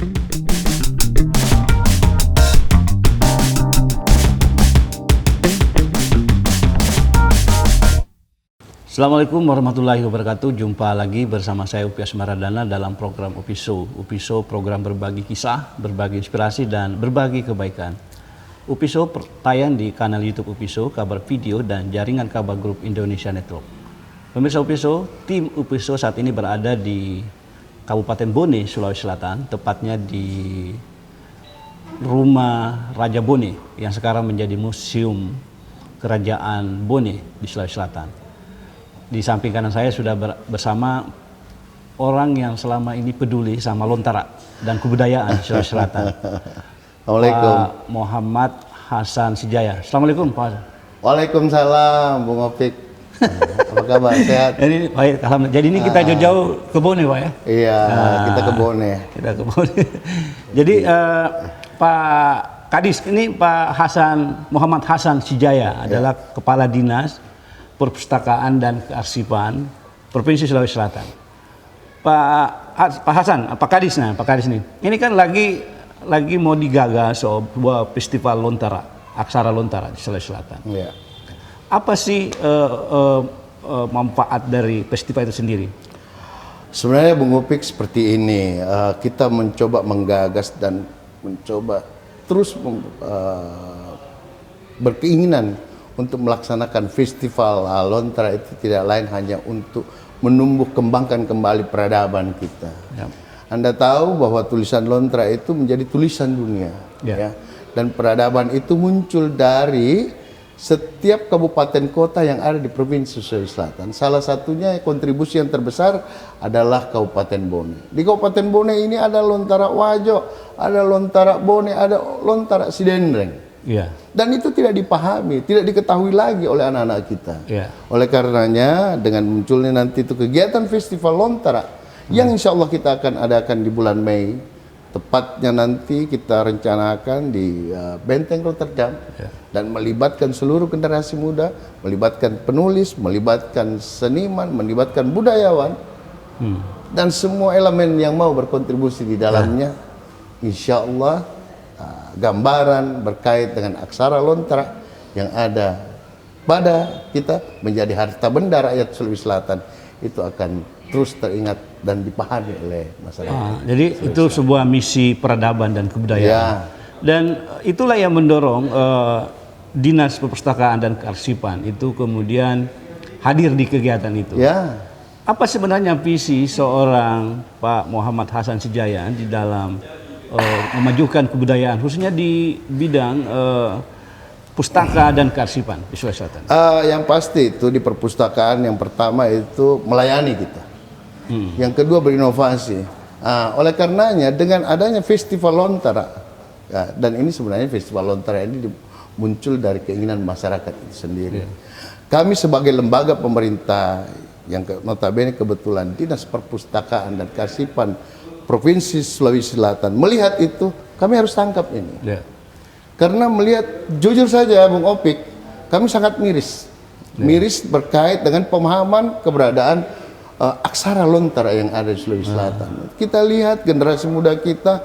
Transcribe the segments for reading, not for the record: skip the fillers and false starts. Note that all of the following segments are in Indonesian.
Assalamualaikum warahmatullahi wabarakatuh. Jumpa lagi bersama saya Upi Asmaradana dalam program Upi Show. Upi Show program berbagi kisah, berbagi inspirasi, dan berbagi kebaikan. Upi Show tayang di kanal YouTube Upi Show, kabar video, dan jaringan kabar grup Indonesia Network. Pemirsa Upi Show, tim Upi Show saat ini berada di Kabupaten Bone, Sulawesi Selatan, tepatnya di Rumah Raja Bone yang sekarang menjadi Museum Kerajaan Bone di Sulawesi Selatan. Di samping kanan saya sudah bersama orang yang selama ini peduli sama lontara dan kebudayaan di Sulawesi Selatan. Assalamualaikum. Pak Muhammad Hasan Sijaya. Assalamualaikum Pak Hasan. Waalaikumsalam, Bung Opik. Apa kabar? Sehat? Ini baik, alhamdulillah. Jadi ini kita jauh-jauh ke Bone, Pak ya? Iya, kita ke Bone. Kita ke Bone. Jadi Pak Kadis, ini Pak Hasan Muhammad Hasan Sijaya adalah Kepala Dinas Perpustakaan dan Kearsipan Provinsi Sulawesi Selatan. Pak Hasan, Pak Kadis nih. Ini kan lagi mau digagas sebuah festival lontara, aksara lontara di Sulawesi Selatan. Iya. Apa sih manfaat dari festival itu sendiri? Sebenarnya Bung Opik seperti ini, kita mencoba menggagas dan mencoba terus berkeinginan untuk melaksanakan festival lontara itu tidak lain hanya untuk menumbuh kembangkan kembali peradaban kita. Ya. Anda tahu bahwa tulisan lontara itu menjadi tulisan dunia, ya. Dan peradaban itu muncul dari setiap kabupaten kota yang ada di Provinsi Sulawesi Selatan. Salah satunya kontribusi yang terbesar adalah Kabupaten Bone. Di Kabupaten Bone ini ada lontara Wajo, ada lontara Bone, ada lontara Sidendreng. Ya. Dan itu tidak dipahami, tidak diketahui lagi oleh anak-anak kita. Ya. Oleh karenanya dengan munculnya nanti itu kegiatan festival lontara yang insya Allah kita akan adakan di bulan Mei, tepatnya nanti kita rencanakan di Benteng Rotterdam, dan melibatkan seluruh generasi muda, melibatkan penulis, melibatkan seniman, melibatkan budayawan, dan semua elemen yang mau berkontribusi di dalamnya. Insya Allah gambaran berkait dengan aksara lontara yang ada pada kita menjadi harta benda rakyat Sulawesi Selatan itu akan terus teringat dan dipahami oleh masyarakat. Jadi itu sebuah misi peradaban dan kebudayaan. Dan itulah yang mendorong Dinas Perpustakaan dan Kearsipan itu kemudian hadir di kegiatan itu. Apa sebenarnya visi seorang Pak Muhammad Hasan Sijaya di dalam memajukan kebudayaan, khususnya di bidang pustaka dan kearsipan di Sulawesi Selatan? Yang pasti itu di perpustakaan yang pertama itu melayani kita, yang kedua berinovasi. Oleh karenanya dengan adanya festival lontara, dan ini sebenarnya festival lontara ini muncul dari keinginan masyarakat itu sendiri. Kami sebagai lembaga pemerintah yang notabene kebetulan Dinas Perpustakaan dan Kearsipan Provinsi Sulawesi Selatan melihat itu, kami harus tangkap ini. Karena melihat, jujur saja Bung Opik, kami sangat miris. Miris berkait dengan pemahaman keberadaan aksara lontara yang ada di Sulawesi Selatan. Kita lihat generasi muda kita,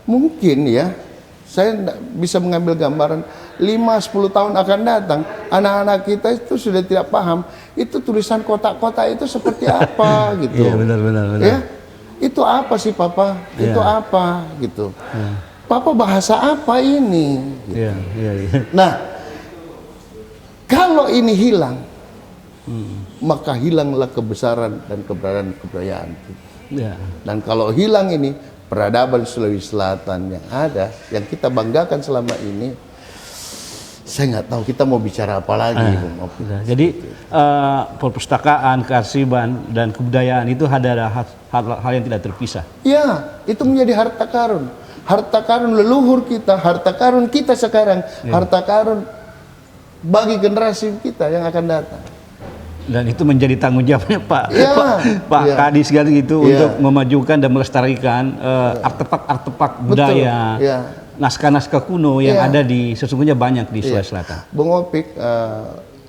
mungkin ya, saya bisa mengambil gambaran 5-10 tahun akan datang, anak-anak kita itu sudah tidak paham, itu tulisan kotak-kotak itu seperti apa gitu. Iya, benar. Ya? Itu apa sih Papa? Itu apa gitu? Papa bahasa apa ini? Gitu. Nah, kalau ini hilang, maka hilanglah kebesaran dan keberadaan kebudayaan kita. Dan kalau hilang ini, peradaban Sulawesi Selatan yang ada, yang kita banggakan selama ini, saya nggak tahu kita mau bicara apa lagi. Jadi perpustakaan, kearsipan, dan kebudayaan itu adalah hal yang tidak terpisah. Ya, itu menjadi harta karun leluhur kita, harta karun kita sekarang, harta karun bagi generasi kita yang akan datang. Dan itu menjadi tanggung jawabnya Pak Kadis gitu untuk memajukan dan melestarikan artefak-artefak budaya. Naskah-naskah kuno yang ada di sesungguhnya banyak di Sulawesi Selatan. Bung Opik,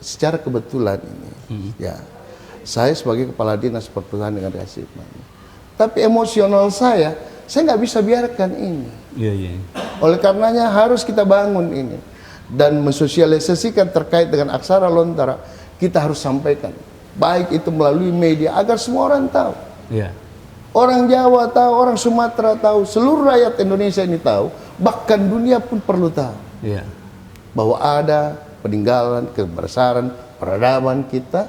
secara kebetulan ini, saya sebagai Kepala Dinas Perpustakaan dan Kearsipan, tapi emosional saya Saya nggak bisa biarkan ini. Iya, iya. Oleh karenanya harus kita bangun ini dan mensosialisasikan terkait dengan aksara Lontara. Kita harus sampaikan, baik itu melalui media agar semua orang tahu. Iya. Orang Jawa tahu, orang Sumatera tahu, seluruh rakyat Indonesia ini tahu, bahkan dunia pun perlu tahu. Iya. Bahwa ada peninggalan, kebesaran, peradaban kita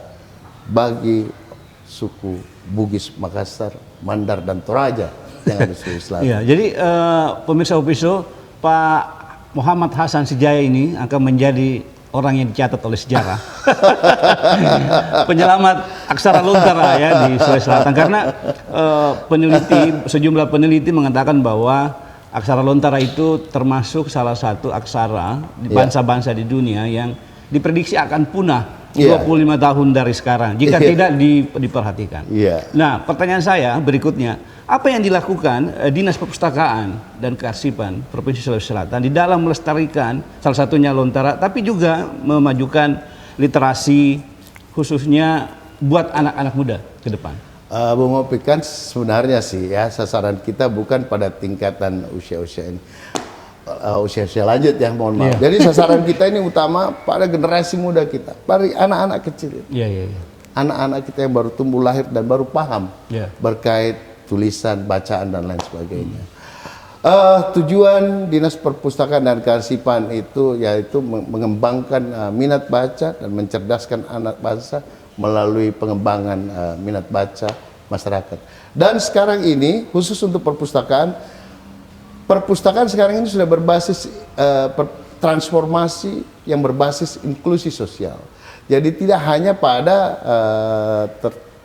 bagi suku Bugis, Makassar, Mandar, dan Toraja yang ada di Sulawesi Selatan. Iya, jadi pemirsa Opiso, Pak Muhammad Hasan Sijaya ini akan menjadi orang yang dicatat oleh sejarah. Penyelamat aksara Lontara ya di Sulawesi Selatan, karena sejumlah peneliti mengatakan bahwa aksara Lontara itu termasuk salah satu aksara di bangsa-bangsa di dunia yang diprediksi akan punah 25 tahun dari sekarang jika tidak diperhatikan. Nah, pertanyaan saya berikutnya, apa yang dilakukan Dinas Perpustakaan dan Kearsipan Provinsi Sulawesi Selatan di dalam melestarikan salah satunya Lontara, tapi juga memajukan literasi khususnya buat anak-anak muda ke depan? Bung Opik, kan sebenarnya sih ya sasaran kita bukan pada tingkatan usia-usia ini. Usia-usia lanjut ya, mohon maaf. Jadi sasaran kita ini utama pada generasi muda kita, pada anak-anak kecil. Anak-anak kita yang baru tumbuh lahir dan baru paham berkait tulisan, bacaan, dan lain sebagainya. Tujuan Dinas Perpustakaan dan Kearsipan itu yaitu mengembangkan minat baca dan mencerdaskan anak bangsa melalui pengembangan minat baca masyarakat. Dan sekarang ini khusus untuk perpustakaan sekarang ini sudah berbasis transformasi yang berbasis inklusi sosial. Jadi tidak hanya pada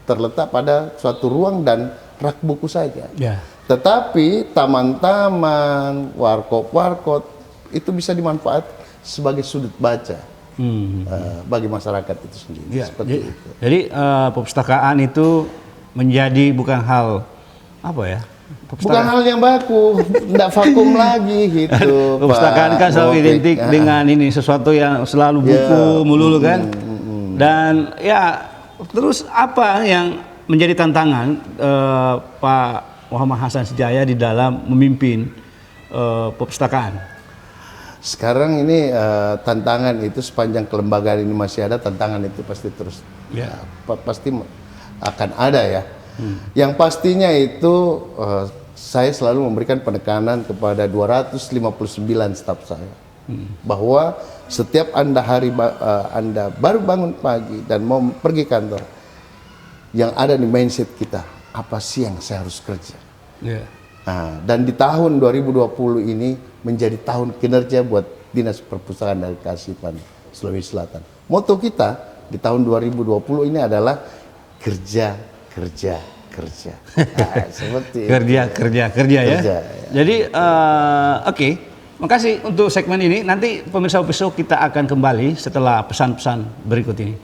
terletak pada suatu ruang dan rak buku saja, tetapi taman-taman, warkop-warkop itu bisa dimanfaatkan sebagai sudut baca bagi masyarakat itu sendiri. Seperti itu. Jadi perpustakaan itu menjadi bukan hal apa ya? Bukan hal yang baku, tidak vakum lagi gitu. Perpustakaan kan selalu identik dengan ini, sesuatu yang selalu buku melulu kan. Dan ya terus apa yang menjadi tantangan Pak Muhammad Hasan Sijaya di dalam memimpin perpustakaan? Sekarang ini tantangan itu sepanjang kelembagaan ini masih ada, tantangan itu pasti terus pasti akan ada ya. Yang pastinya itu saya selalu memberikan penekanan kepada 259 staf saya bahwa setiap Anda baru bangun pagi dan mau pergi kantor, yang ada di mindset kita, apa sih yang saya harus kerja? Nah, dan di tahun 2020 ini menjadi tahun kinerja buat Dinas Perpustakaan dan Kearsipan Sulawesi Selatan. Moto kita di tahun 2020 ini adalah kerja. Nah, seperti kerja ya. Jadi oke. Makasih untuk segmen ini. Nanti pemirsa Opiso kita akan kembali setelah pesan-pesan berikut ini.